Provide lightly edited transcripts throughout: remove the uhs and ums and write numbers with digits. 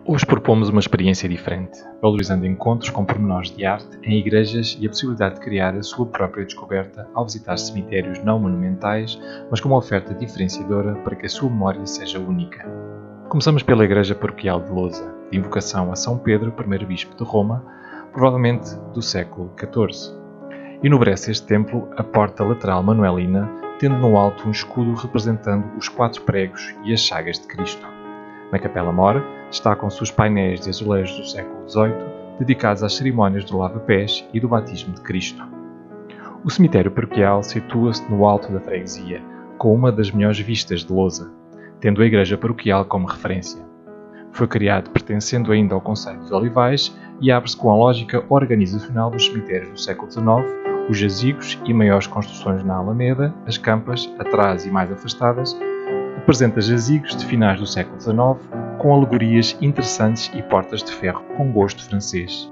Hoje propomos uma experiência diferente, valorizando encontros com pormenores de arte em igrejas e a possibilidade de criar a sua própria descoberta ao visitar cemitérios não monumentais, mas com uma oferta diferenciadora para que a sua memória seja única. Começamos pela Igreja Paroquial de Lousa, de invocação a São Pedro, primeiro bispo de Roma, provavelmente do século XIV. Enobrece este templo a porta lateral manuelina, tendo no alto um escudo representando os 4 pregos e as chagas de Cristo. Na capela-mor está com seus painéis de azulejos do século XVIII, dedicados às cerimónias do lava-pés e do batismo de Cristo. O cemitério paroquial situa-se no alto da freguesia, com uma das melhores vistas de Lousa, tendo a igreja paroquial como referência. Foi criado pertencendo ainda ao concelho de Olivais e abre-se com a lógica organizacional dos cemitérios do século XIX, os jazigos e maiores construções na Alameda, as campas, atrás e mais afastadas. Apresenta jazigos de finais do século XIX, com alegorias interessantes e portas de ferro com gosto francês.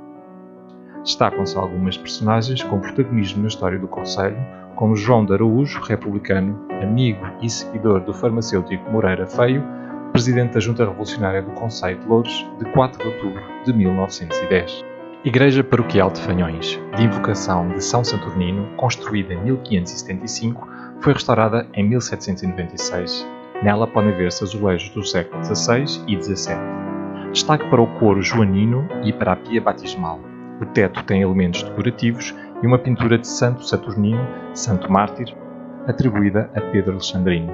Destacam-se algumas personagens com protagonismo na história do concelho, como João de Araújo, republicano, amigo e seguidor do farmacêutico Moreira Feio, presidente da Junta Revolucionária do Concelho de Loures, de 4 de outubro de 1910. Igreja Paroquial de Fanhões, de invocação de São Saturnino, construída em 1575, foi restaurada em 1796. Nela podem ver-se azulejos do século XVI e XVII. Destaque para o coro joanino e para a pia batismal. O teto tem elementos decorativos e uma pintura de Santo Saturnino, Santo Mártir, atribuída a Pedro Alexandrino.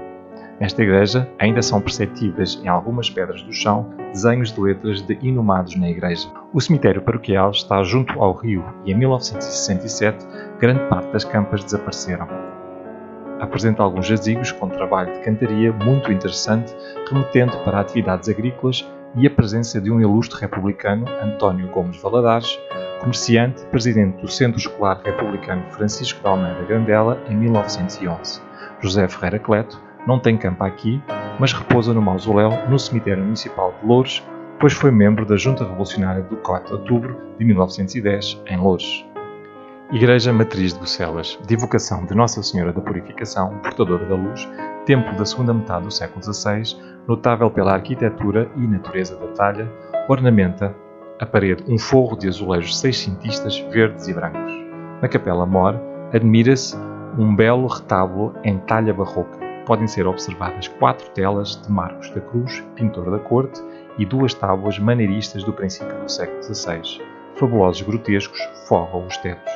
Nesta igreja ainda são perceptíveis em algumas pedras do chão desenhos de letras de inumados na igreja. O cemitério paroquial está junto ao rio e em 1967 grande parte das campas desapareceram. Apresenta alguns jazigos com trabalho de cantaria muito interessante, remetendo para atividades agrícolas e a presença de um ilustre republicano, António Gomes Valadares, comerciante, presidente do Centro Escolar Republicano Francisco de Almeida Grandela em 1911. José Ferreira Cleto não tem campa aqui, mas repousa no mausoléu no cemitério municipal de Loures, pois foi membro da Junta Revolucionária do 4 de outubro de 1910, em Loures. Igreja Matriz de Bucelas, de invocação de Nossa Senhora da Purificação, portadora da luz, templo da segunda metade do século XVI, notável pela arquitetura e natureza da talha, ornamenta a parede um forro de azulejos seiscentistas verdes e brancos. Na capela-mor, admira-se um belo retábulo em talha barroca. Podem ser observadas 4 telas de Marcos da Cruz, pintor da corte, e 2 tábuas maneiristas do princípio do século XVI. Fabulosos grotescos forram os tetos.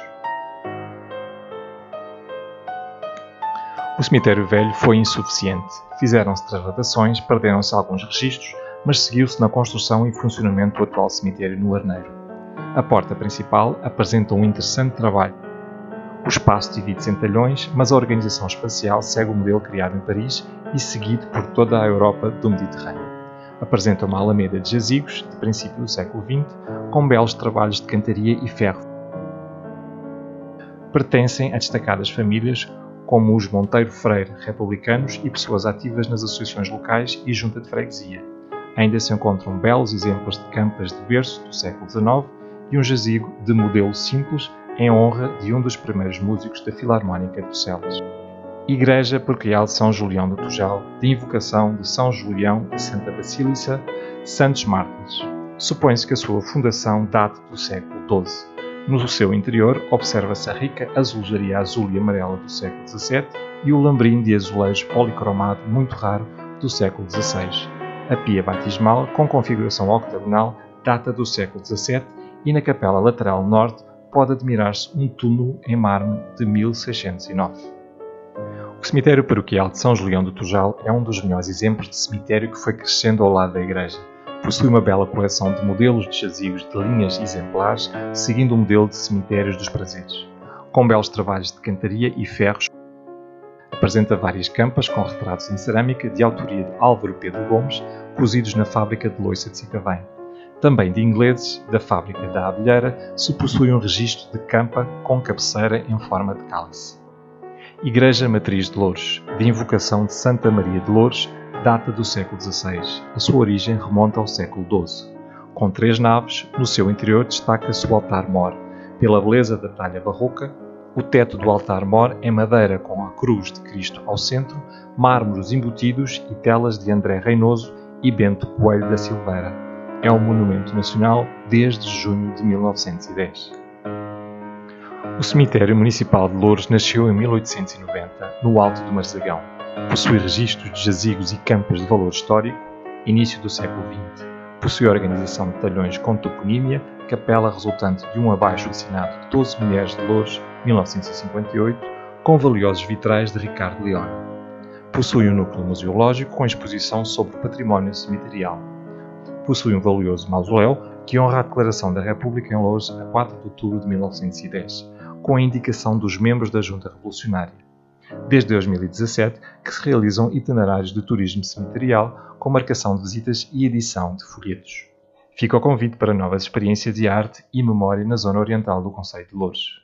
O cemitério velho foi insuficiente. Fizeram-se transgradações, perderam-se alguns registros, mas seguiu-se na construção e funcionamento do atual cemitério no Arneiro. A porta principal apresenta um interessante trabalho. O espaço divide-se em talhões, mas a organização espacial segue o modelo criado em Paris e seguido por toda a Europa do Mediterrâneo. Apresenta uma alameda de jazigos, de princípio do século XX, com belos trabalhos de cantaria e ferro. Pertencem a destacadas famílias como os Monteiro Freire, republicanos e pessoas ativas nas associações locais e junta de freguesia. Ainda se encontram belos exemplos de campas de berço do século XIX e um jazigo de modelo simples em honra de um dos primeiros músicos da Filarmónica de Bucelas. Igreja Paroquial de São Julião do Tujal, de invocação de São Julião e Santa Basílica, Santos Mártires. Supõe-se que a sua fundação date do século XII. No seu interior, observa-se a rica azulejaria azul e amarela do século XVII e o lambrim de azulejo policromado muito raro do século XVI. A pia batismal, com configuração octagonal, data do século XVII e na capela lateral norte pode admirar-se um túmulo em mármore de 1609. O cemitério paroquial de São Julião do Tujal é um dos melhores exemplos de cemitério que foi crescendo ao lado da igreja. Possui uma bela coleção de modelos de jazigos de linhas exemplares, seguindo o modelo de cemitérios dos prazeres. Com belos trabalhos de cantaria e ferros, apresenta várias campas com retratos em cerâmica de autoria de Álvaro Pedro Gomes, cozidos na fábrica de Loiça de Sicavém. Também de ingleses, da fábrica da Abelheira, se possui um registro de campa com cabeceira em forma de cálice. Igreja Matriz de Loures, de invocação de Santa Maria de Loures, data do século XVI. A sua origem remonta ao século XII. Com 3 naves, no seu interior destaca-se o altar-mor, pela beleza da talha barroca. O teto do altar-mor é madeira com a cruz de Cristo ao centro, mármores embutidos e telas de André Reinoso e Bento Coelho da Silveira. É um monumento nacional desde junho de 1910. O cemitério municipal de Loures nasceu em 1890, no Alto do Marzagão. Possui registros de jazigos e campas de valor histórico, início do século XX. Possui organização de talhões com toponímia, capela resultante de um abaixo assinado de 12 mulheres de Loures, 1958, com valiosos vitrais de Ricardo Leone. Possui um núcleo museológico com exposição sobre património cemiterial. Possui um valioso mausoléu que honra a Declaração da República em Loures a 4 de outubro de 1910, com a indicação dos membros da Junta Revolucionária. Desde 2017 que se realizam itinerários de turismo cemiterial com marcação de visitas e edição de folhetos. Fica o convite para novas experiências de arte e memória na zona oriental do concelho de Loures.